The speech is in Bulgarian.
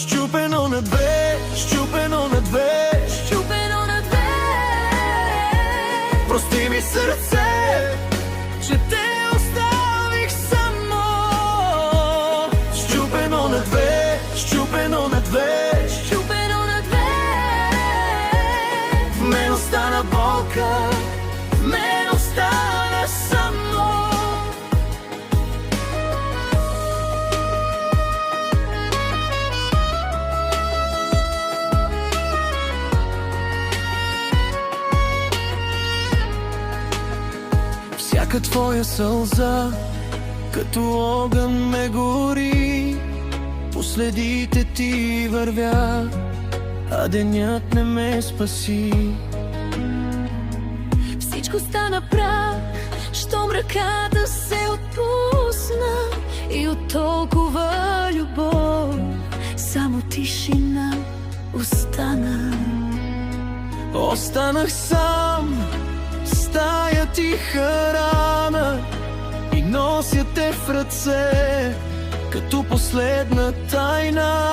Счупено на две, счупено на две, Счупено на две. прости ми сърце, че те оставих само. Счупено на две, счупено на две, Счупено на две. в мен остана болка, в мен остана само. Всяка твоя сълза като огън ме гори, по следите ти вървя, а денят не ме спаси. Всичко стана прах, щом ръката се отпусна, и от толкова любов само тишина остана. Останах сам, стая тиха рана, и нося те в ръце като последна тайна.